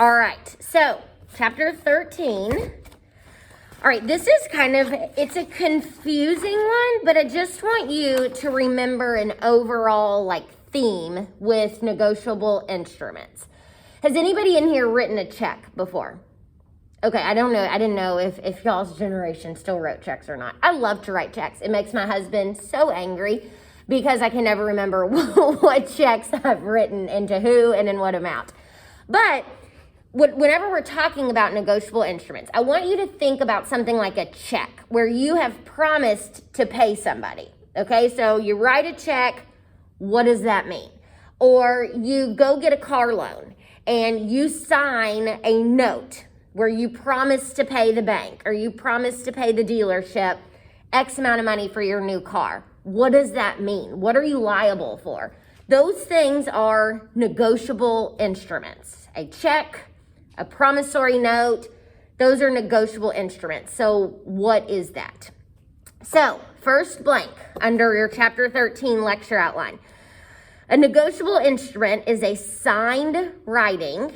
All right, so chapter 13. All right, this is it's a confusing one, but I just want you to remember an overall theme with negotiable instruments. Has anybody in here written a check before? Okay, I don't know. I didn't know if y'all's generation still wrote checks or not. I love to write checks. It makes my husband so angry because I can never remember what checks I've written and to who and in what amount. But whenever we're talking about negotiable instruments, I want you to think about something like a check where you have promised to pay somebody. Okay, so you write a check. What does that mean? Or you go get a car loan and you sign a note where you promise to pay the bank or you promise to pay the dealership X amount of money for your new car. What does that mean? What are you liable for? Those things are negotiable instruments. A check, a promissory note, those are negotiable instruments. So what is that? So first blank under your chapter 13 lecture outline. A negotiable instrument is a signed writing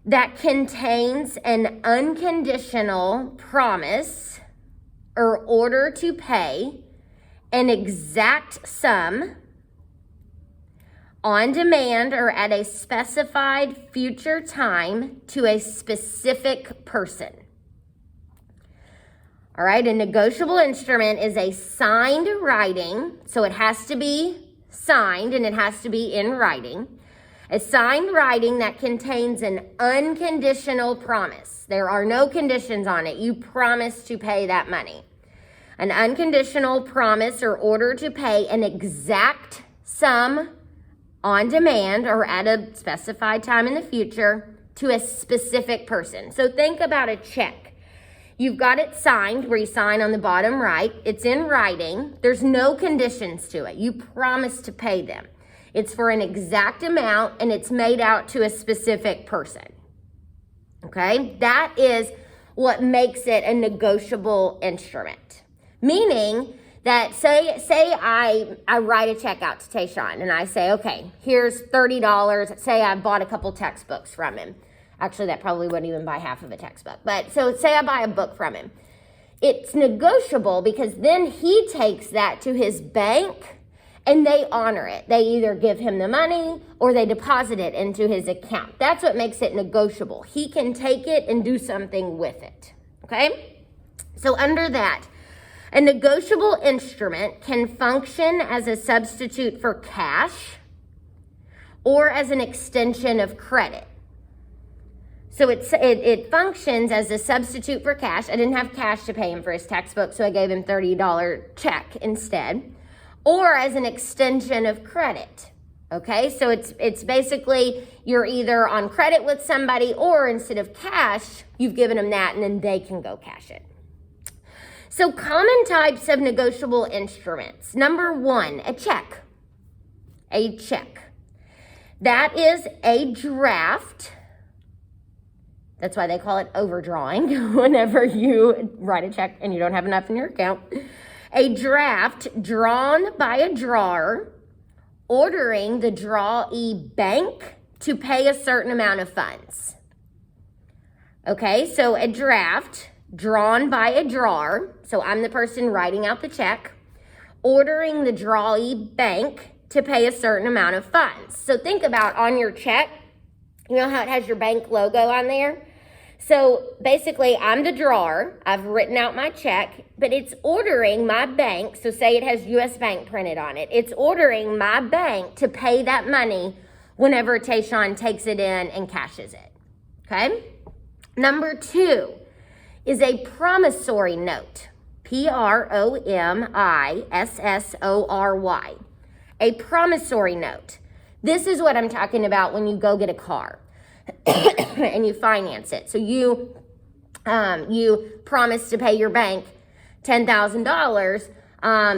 that contains an unconditional promise or order to pay an exact sum on demand or at a specified future time to a specific person. All right, a negotiable instrument is a signed writing, so it has to be signed and it has to be in writing. A signed writing that contains an unconditional promise. There are no conditions on it. You promise to pay that money. An unconditional promise or order to pay an exact sum on demand or at a specified time in the future to a specific person. So think about a check. You've got it signed where you sign on the bottom right. It's in writing. There's no conditions to it. You promise to pay them. It's for an exact amount and it's made out to a specific person. Okay? That is what makes it a negotiable instrument. Meaning that say I write a check out to Tayshawn and I say, okay, here's $30. Say I bought a couple textbooks from him. Actually, that probably wouldn't even buy half of a textbook. But so say I buy a book from him. It's negotiable because then he takes that to his bank and they honor it. They either give him the money or they deposit it into his account. That's what makes it negotiable. He can take it and do something with it. Okay? So under that, a negotiable instrument can function as a substitute for cash or as an extension of credit. So it functions as a substitute for cash. I didn't have cash to pay him for his textbook, so I gave him $30 check instead. Or as an extension of credit. Okay, so it's basically you're either on credit with somebody or instead of cash, you've given them that and then they can go cash it. So common types of negotiable instruments. Number one, a check. A check. That is a draft. That's why they call it overdrawing whenever you write a check and you don't have enough in your account. A draft drawn by a drawer ordering the drawee bank to pay a certain amount of funds. Okay, so a draft drawn by a drawer, so I'm the person writing out the check, ordering the drawee bank to pay a certain amount of funds. So think about on your check, you know how it has your bank logo on there? So basically, I'm the drawer. I've written out my check, but it's ordering my bank. So say it has U.S. Bank printed on it. It's ordering my bank to pay that money whenever Tayshawn takes it in and cashes it. Okay? Number two is a promissory note. Promissory. A promissory note. This is what I'm talking about when you go get a car and you finance it. So you promise to pay your bank $10,000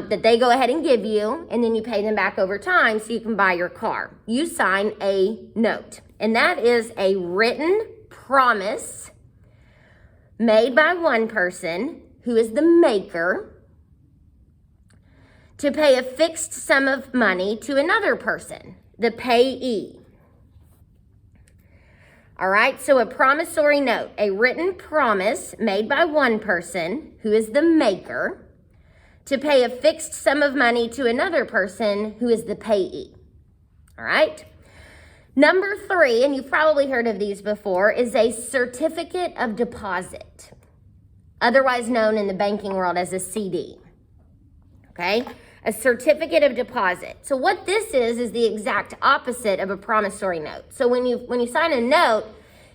that they go ahead and give you, and then you pay them back over time so you can buy your car. You sign a note, and that is a written promise made by one person who is the maker to pay a fixed sum of money to another person, the payee. All right, so a promissory note, a written promise made by one person who is the maker to pay a fixed sum of money to another person who is the payee. All right. Number 3, and you've probably heard of these before, is a certificate of deposit, otherwise known in the banking world as a CD. Okay, a certificate of deposit. So what this is the exact opposite of a promissory note. So when you sign a note,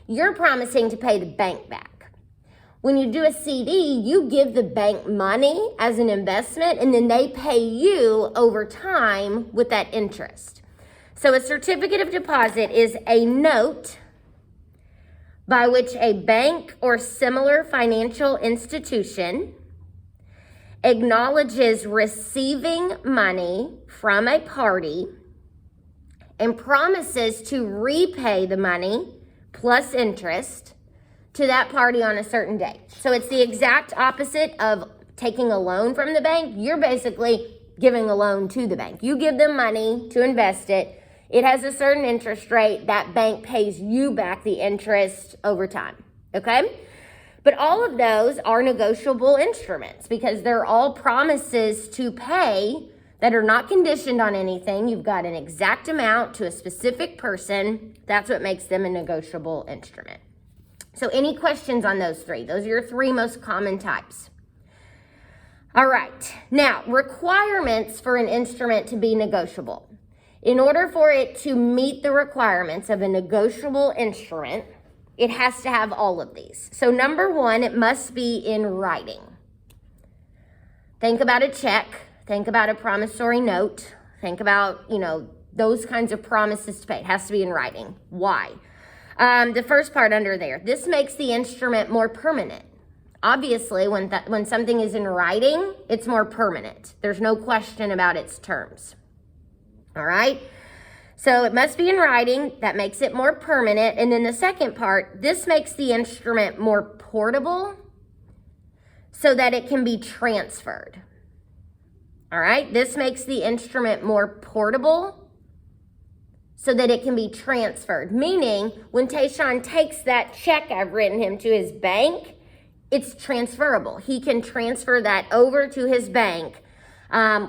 you're promising to pay the bank back. When you do a CD, you give the bank money as an investment, and then they pay you over time with that interest. So a certificate of deposit is a note by which a bank or similar financial institution acknowledges receiving money from a party and promises to repay the money plus interest to that party on a certain date. So it's the exact opposite of taking a loan from the bank. You're basically giving a loan to the bank. You give them money to invest it. It has a certain interest rate. That bank pays you back the interest over time, okay? But all of those are negotiable instruments because they're all promises to pay that are not conditioned on anything. You've got an exact amount to a specific person. That's what makes them a negotiable instrument. So any questions on those 3? Those are your 3 most common types. All right, now requirements for an instrument to be negotiable. In order for it to meet the requirements of a negotiable instrument, it has to have all of these. So number 1, it must be in writing. Think about a check. Think about a promissory note. Think about, those kinds of promises to pay. It has to be in writing. Why? The first part under there, this makes the instrument more permanent. Obviously, when something is in writing, it's more permanent. There's no question about its terms. All right? So it must be in writing. That makes it more permanent. And then the second part, this makes the instrument more portable so that it can be transferred. All right? This makes the instrument more portable so that it can be transferred. Meaning, when Tayshawn takes that check I've written him to his bank, it's transferable. He can transfer that over to his bank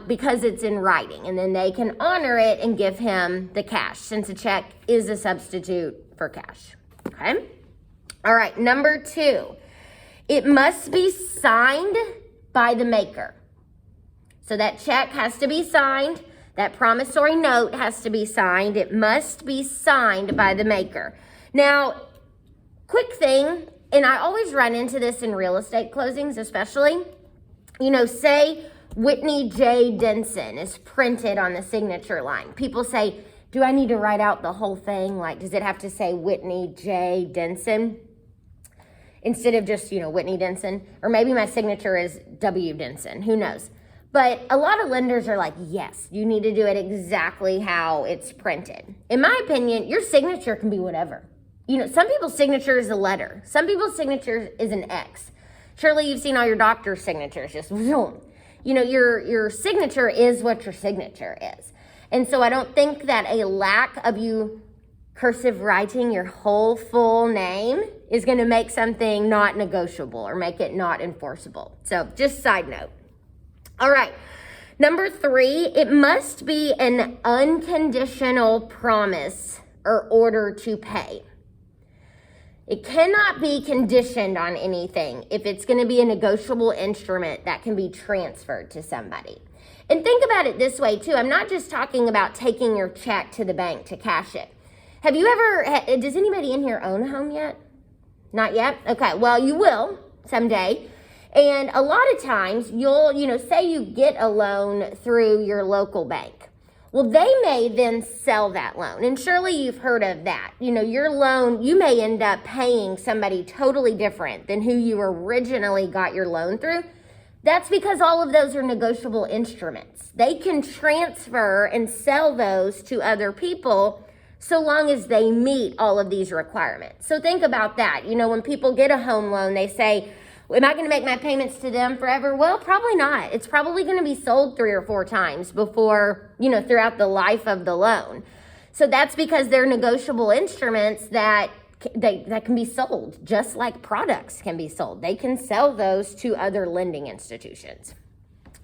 because it's in writing, and then they can honor it and give him the cash since a check is a substitute for cash, okay? All right, number 2, it must be signed by the maker. So that check has to be signed, that promissory note has to be signed, it must be signed by the maker. Now, quick thing, and I always run into this in real estate closings especially, say Whitney J. Denson is printed on the signature line. People say, do I need to write out the whole thing? Like, does it have to say Whitney J. Denson instead of just, Whitney Denson? Or maybe my signature is W. Denson, who knows? But a lot of lenders are like, yes, you need to do it exactly how it's printed. In my opinion, your signature can be whatever. Some people's signature is a letter. Some people's signature is an X. Surely you've seen all your doctor's signatures, just boom. Your signature is what your signature is. And so I don't think that a lack of you cursive writing your whole full name is going to make something not negotiable or make it not enforceable. So just side note. All right. Number 3, it must be an unconditional promise or order to pay. It cannot be conditioned on anything if it's going to be a negotiable instrument that can be transferred to somebody. And think about it this way too. I'm not just talking about taking your check to the bank to cash it. Have you ever, does anybody in here own a home yet? Not yet? Okay, well, you will someday. And a lot of times you'll, say you get a loan through your local bank. Well, they may then sell that loan. And surely you've heard of that. Your loan, you may end up paying somebody totally different than who you originally got your loan through. That's because all of those are negotiable instruments. They can transfer and sell those to other people so long as they meet all of these requirements. So think about that. When people get a home loan, they say, am I going to make my payments to them forever? Well, probably not. It's probably going to be sold 3 or 4 times before, throughout the life of the loan. So that's because they're negotiable instruments that that can be sold, just like products can be sold. They can sell those to other lending institutions.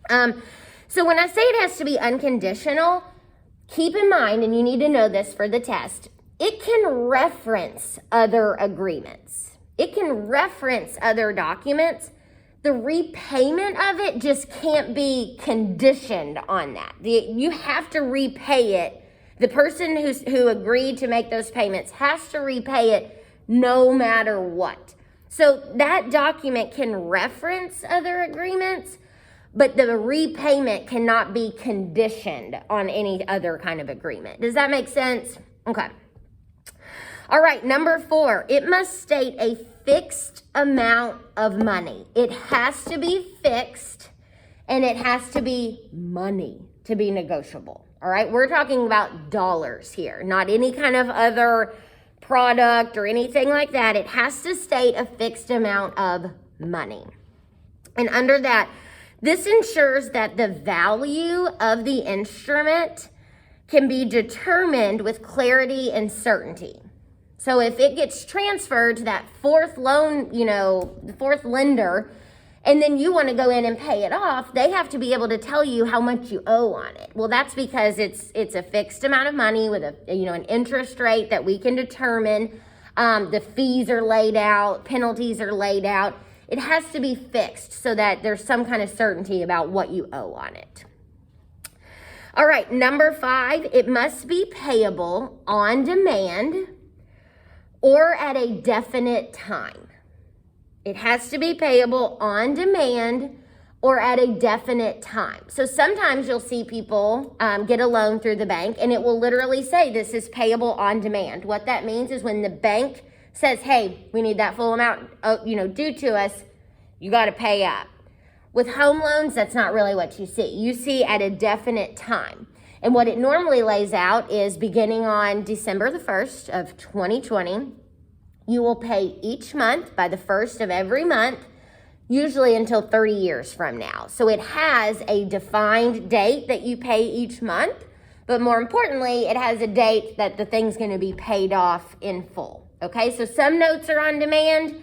So when I say it has to be unconditional, keep in mind, and you need to know this for the test, it can reference other agreements. It can reference other documents. The repayment of it just can't be conditioned on that. You have to repay it. The person who agreed to make those payments has to repay it no matter what. So that document can reference other agreements, but the repayment cannot be conditioned on any other kind of agreement. Does that make sense? Okay. All right, number 4, it must state a fixed amount of money. It has to be fixed, and it has to be money to be negotiable. All right, we're talking about dollars here, not any kind of other product or anything like that. It has to state a fixed amount of money. And under that, this ensures that the value of the instrument can be determined with clarity and certainty. So if it gets transferred to that fourth loan, the fourth lender, and then you want to go in and pay it off, they have to be able to tell you how much you owe on it. Well, that's because it's a fixed amount of money with an interest rate that we can determine. The fees are laid out, penalties are laid out. It has to be fixed so that there's some kind of certainty about what you owe on it. All right, number 5, it must be payable on demand or at a definite time. It has to be payable on demand or at a definite time. So sometimes you'll see people get a loan through the bank, and it will literally say this is payable on demand. What that means is when the bank says, hey, we need that full amount due to us, you got to pay up. With home loans, that's not really what you see. You see at a definite time. And what it normally lays out is beginning on December the 1st of 2020, you will pay each month by the 1st of every month, usually until 30 years from now. So it has a defined date that you pay each month, but more importantly, it has a date that the thing's going to be paid off in full. Okay, so some notes are on demand,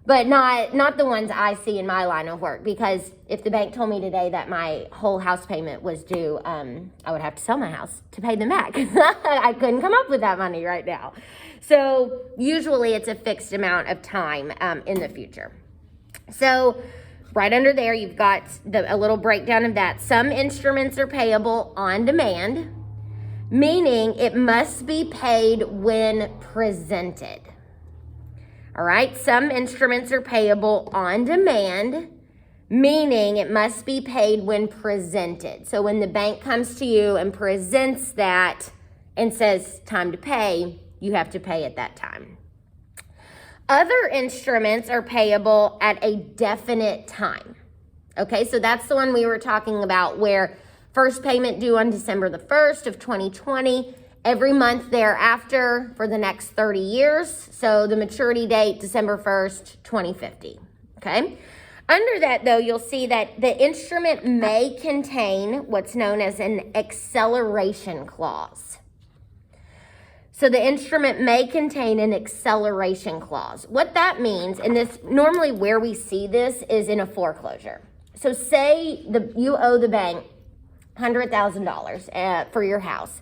but not the ones I see in my line of work, because if the bank told me today that my whole house payment was due, I would have to sell my house to pay them back. I couldn't come up with that money right now. So usually it's a fixed amount of time in the future. So right under there, you've got a little breakdown of that. Some instruments are payable on demand, meaning it must be paid when presented. All right, some instruments are payable on demand, meaning it must be paid when presented. So when the bank comes to you and presents that and says time to pay, you have to pay at that time. Other instruments are payable at a definite time. Okay, so that's the one we were talking about where first payment due on December the 1st of 2020, every month thereafter for the next 30 years. So the maturity date, December 1st, 2050. Okay. Under that, though, you'll see that the instrument may contain what's known as an acceleration clause. So the instrument may contain an acceleration clause. What that means, and this normally where we see this is in a foreclosure. So say you owe the bank $100,000 for your house,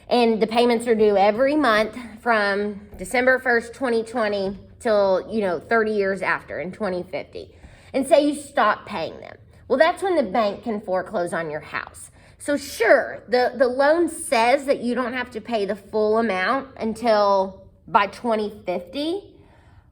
and the payments are due every month from December 1st, 2020 till 30 years after in 2050. And say you stop paying them. Well, that's when the bank can foreclose on your house. So sure, the loan says that you don't have to pay the full amount until by 2050,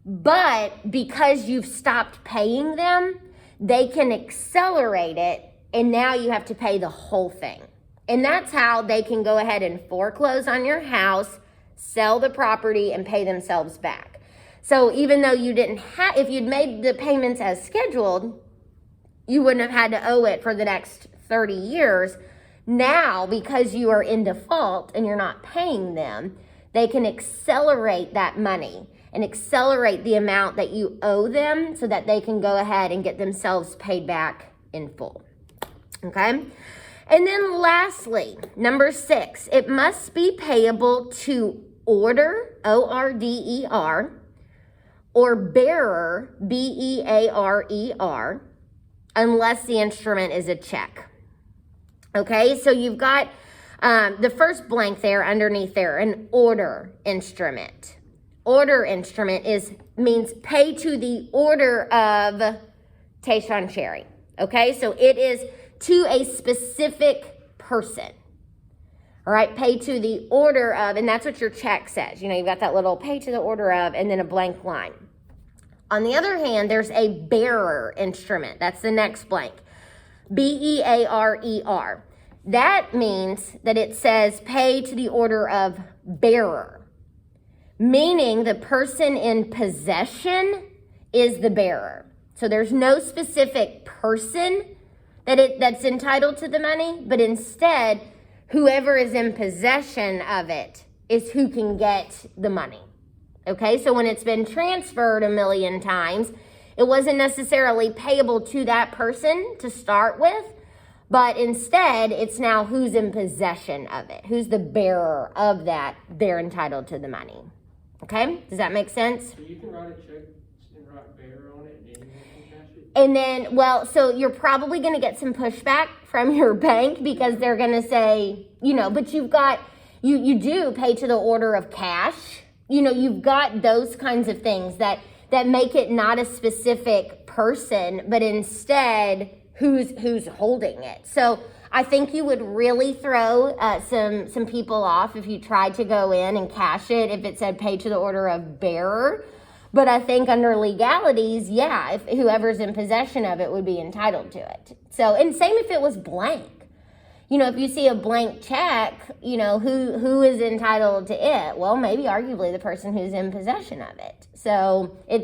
but because you've stopped paying them, they can accelerate it, and now you have to pay the whole thing. And that's how they can go ahead and foreclose on your house, sell the property, and pay themselves back. So even though you didn't have, if you'd made the payments as scheduled, you wouldn't have had to owe it for the next 30 years. Now, because you are in default and you're not paying them, they can accelerate that money and accelerate the amount that you owe them so that they can go ahead and get themselves paid back in full. Okay? And then lastly, number 6, it must be payable to order, O-R-D-E-R, or bearer, B-E-A-R-E-R, unless the instrument is a check. Okay, so you've got the first blank there underneath there, an order instrument. Order instrument means pay to the order of Tayshawn Cherry. Okay, so it is to a specific person. All right, pay to the order of, and that's what your check says. You know, you've got that little pay to the order of, and then a blank line. On the other hand, there's a bearer instrument. That's the next blank. B-E-A-R-E-R. That means that it says pay to the order of bearer, meaning the person in possession is the bearer. So there's no specific person that's entitled to the money, but instead, whoever is in possession of it is who can get the money. Okay, so when it's been transferred a million times, it wasn't necessarily payable to that person to start with, but instead, it's now who's in possession of it, who's the bearer of that, they're entitled to the money. Okay, does that make sense? So you can write a check and write bearer on it, and then you can cash it? And then, well, so you're probably going to get some pushback from your bank because they're going to say, you know, but you've got, you do pay to the order of cash. You know, you've got those kinds of things that make it not a specific person, but instead who's holding it. So I think you would really throw some people off if you tried to go in and cash it if it said pay to the order of bearer. But I think under legalities, yeah, if whoever's in possession of it would be entitled to it. So, and same if it was blank. You know, if you see a blank check, you know, who is entitled to it? Well, maybe arguably the person who's in possession of it. So I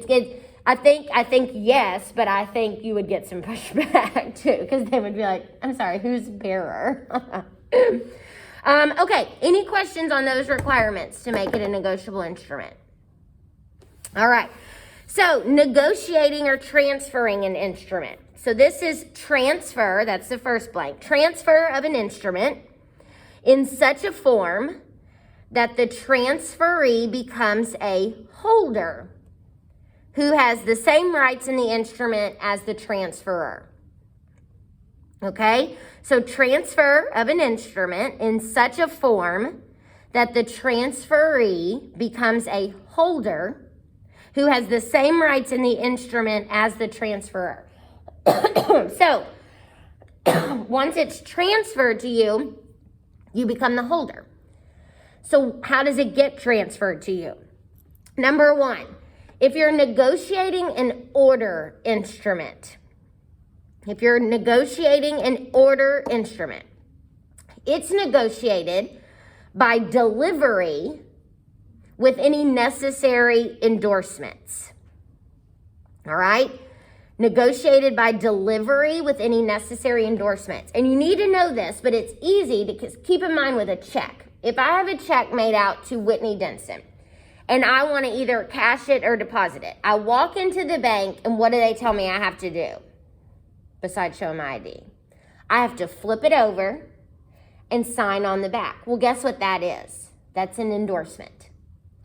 think yes, but I think you would get some pushback too, because they would be like, I'm sorry, who's bearer? Okay, any questions on those requirements to make it a negotiable instrument? All right, so negotiating or transferring an instrument. So this is transfer, that's the first blank. Transfer of an instrument in such a form that the transferee becomes a holder who has the same rights in the instrument as the transferor. Okay? So transfer of an instrument in such a form that the transferee becomes a holder who has the same rights in the instrument as the transferor. So, once it's transferred to you, you become the holder. So, how does it get transferred to you? Number one, if you're negotiating an order instrument, it's negotiated by delivery with any necessary endorsements. All right? Negotiated by delivery with any necessary endorsements. And you need to know this, but it's easy to keep in mind with a check. If I have a check made out to Whitney Denson and I want to either cash it or deposit it, I walk into the bank and what do they tell me I have to do besides showing my ID? I have to flip it over and sign on the back. Well, guess what that is? That's an endorsement.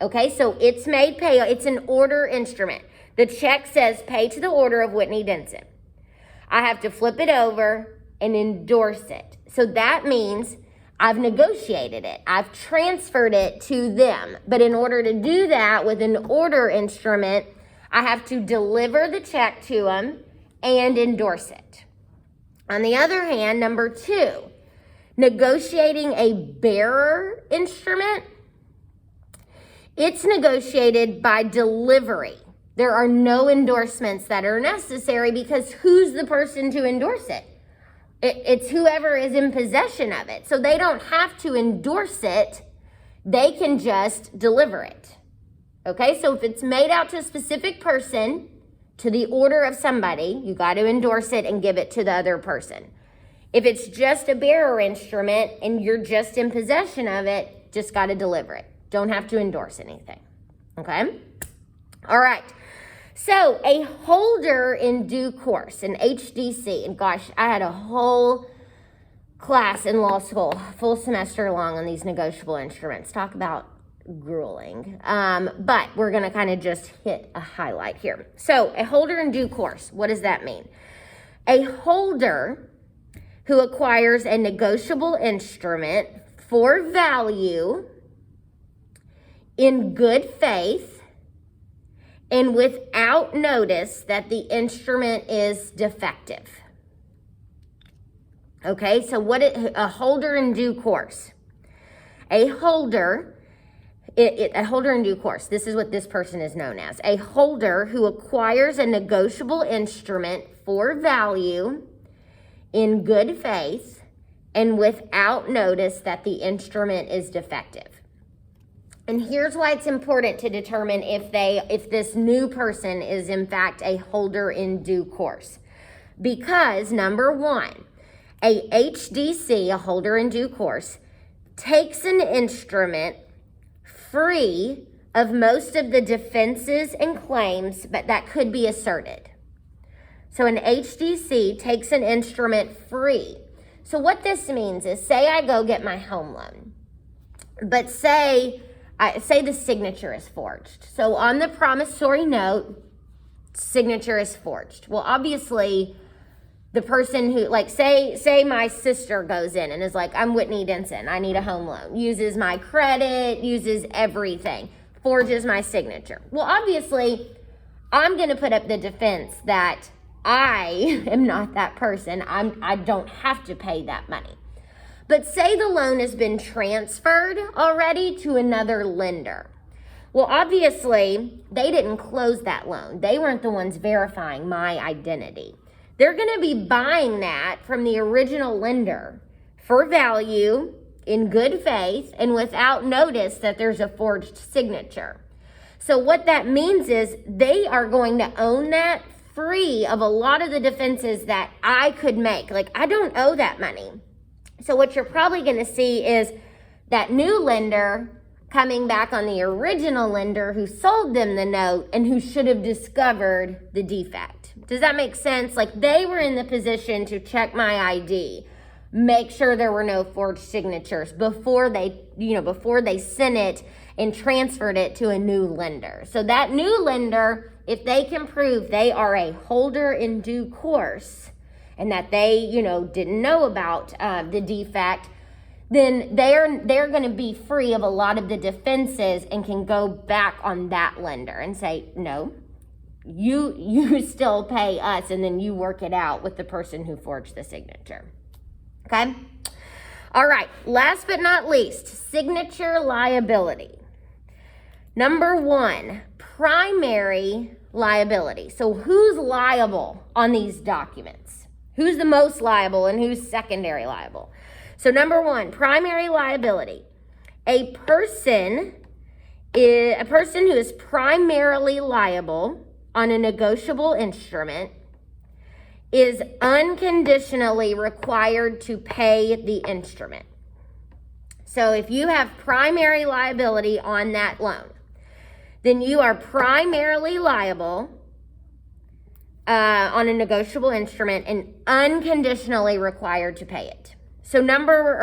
Okay, so it's made pay. It's an order instrument. The check says pay to the order of Whitney Denson. I have to flip it over and endorse it. So that means I've negotiated it. I've transferred it to them. But in order to do that with an order instrument, I have to deliver the check to them and endorse it. On the other hand, number two, negotiating a bearer instrument, it's negotiated by delivery. There are no endorsements that are necessary because who's the person to endorse it? It's whoever is in possession of it. So they don't have to endorse it. They can just deliver it. Okay, so if it's made out to a specific person, to the order of somebody, you got to endorse it and give it to the other person. If it's just a bearer instrument and you're just in possession of it, just got to deliver it. Don't have to endorse anything. Okay? All right. So a holder in due course, an HDC, and gosh, I had a whole class in law school, full semester long on these negotiable instruments. Talk about grueling. But we're going to kind of just hit a highlight here. So a holder in due course, what does that mean? A holder who acquires a negotiable instrument for value in good faith and without notice that the instrument is defective. Okay, so a holder in due course. A holder in due course, this is what this person is known as. A holder who acquires a negotiable instrument for value in good faith and without notice that the instrument is defective. And here's why it's important to determine if this new person is in fact a holder in due course. Because number one, a HDC, a holder in due course, takes an instrument free of most of the defenses and claims but that could be asserted. So an HDC takes an instrument free. So what this means is, say I go get my home loan, but say the signature is forged. So on the promissory note, signature is forged. Well, obviously, the person who, like, say my sister goes in and is like, I'm Whitney Denson, I need a home loan, uses my credit, uses everything, forges my signature. Well, obviously, I'm going to put up the defense that I am not that person. I don't have to pay that money. But say the loan has been transferred already to another lender. Well, obviously, they didn't close that loan. They weren't the ones verifying my identity. They're going to be buying that from the original lender for value in good faith and without notice that there's a forged signature. So what that means is they are going to own that free of a lot of the defenses that I could make. Like, I don't owe that money. So what you're probably going to see is that new lender coming back on the original lender who sold them the note and who should have discovered the defect. Does that make sense? Like, they were in the position to check my ID, make sure there were no forged signatures before they sent it and transferred it to a new lender. So that new lender, if they can prove they are a holder in due course and that they, didn't know about the defect, then they're going to be free of a lot of the defenses and can go back on that lender and say, no, you still pay us, and then you work it out with the person who forged the signature. Okay? All right, last but not least, signature liability. Number one, primary liability. So who's liable on these documents? Who's the most liable and who's secondary liable? So number one, primary liability. A person who is primarily liable on a negotiable instrument is unconditionally required to pay the instrument. So if you have primary liability on that loan, then you are primarily liable on a negotiable instrument and unconditionally required to pay it. So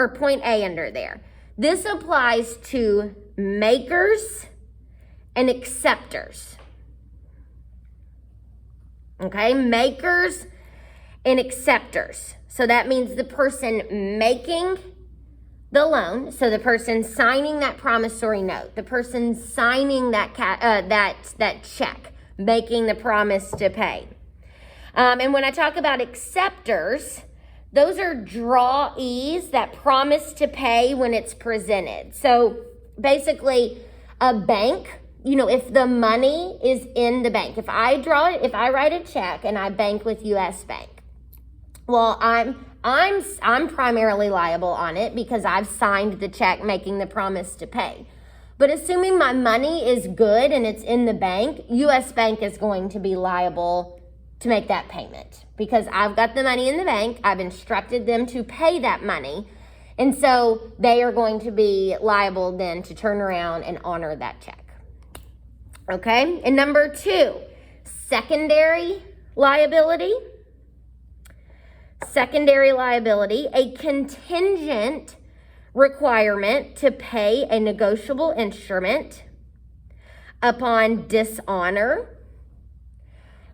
point A under there. This applies to makers and acceptors. Okay, makers and acceptors. So that means the person making the loan, so the person signing that promissory note, the person signing that check, making the promise to pay. And when I talk about acceptors, those are drawees that promise to pay when it's presented. So basically, a bank, if the money is in the bank, if I write a check and I bank with US Bank, well, I'm primarily liable on it because I've signed the check making the promise to pay. But assuming my money is good and it's in the bank, US Bank is going to be liable to make that payment because I've got the money in the bank. I've instructed them to pay that money. And so they are going to be liable then to turn around and honor that check. Okay? And number two, secondary liability. Secondary liability, a contingent requirement to pay a negotiable instrument upon dishonor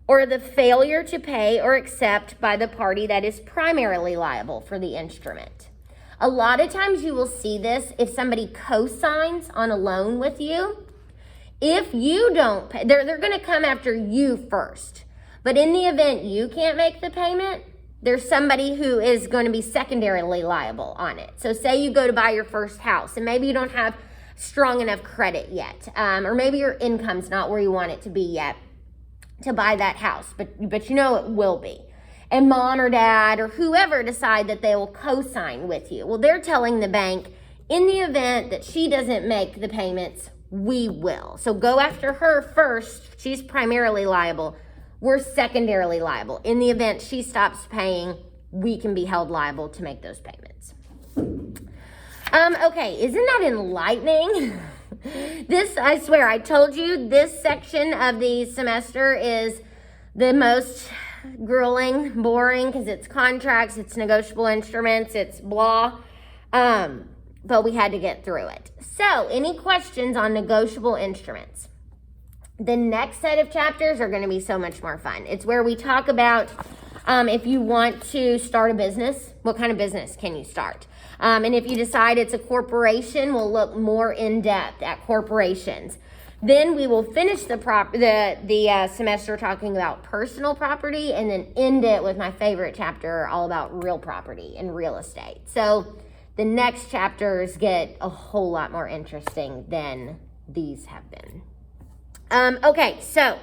or the failure to pay or accept by the party that is primarily liable for the instrument. A lot of times you will see this if somebody co-signs on a loan with you. If you don't pay, they're going to come after you first. But in the event you can't make the payment, there's somebody who is going to be secondarily liable on it. So say you go to buy your first house and maybe you don't have strong enough credit yet, or maybe your income's not where you want it to be yet to buy that house, but you know it will be. And mom or dad or whoever decide that they will co-sign with you. Well, they're telling the bank, in the event that she doesn't make the payments, we will. So go after her first. She's primarily liable. We're secondarily liable. In the event she stops paying, we can be held liable to make those payments. Okay, isn't that enlightening? This, I swear, I told you this section of the semester is the most grueling, boring, because it's contracts, it's negotiable instruments, it's blah. But we had to get through it. So, any questions on negotiable instruments? The next set of chapters are going to be so much more fun. It's where we talk about if you want to start a business, what kind of business can you start? And if you decide it's a corporation, we'll look more in depth at corporations. Then we will finish the semester talking about personal property and then end it with my favorite chapter all about real property and real estate. So the next chapters get a whole lot more interesting than these have been. Okay, so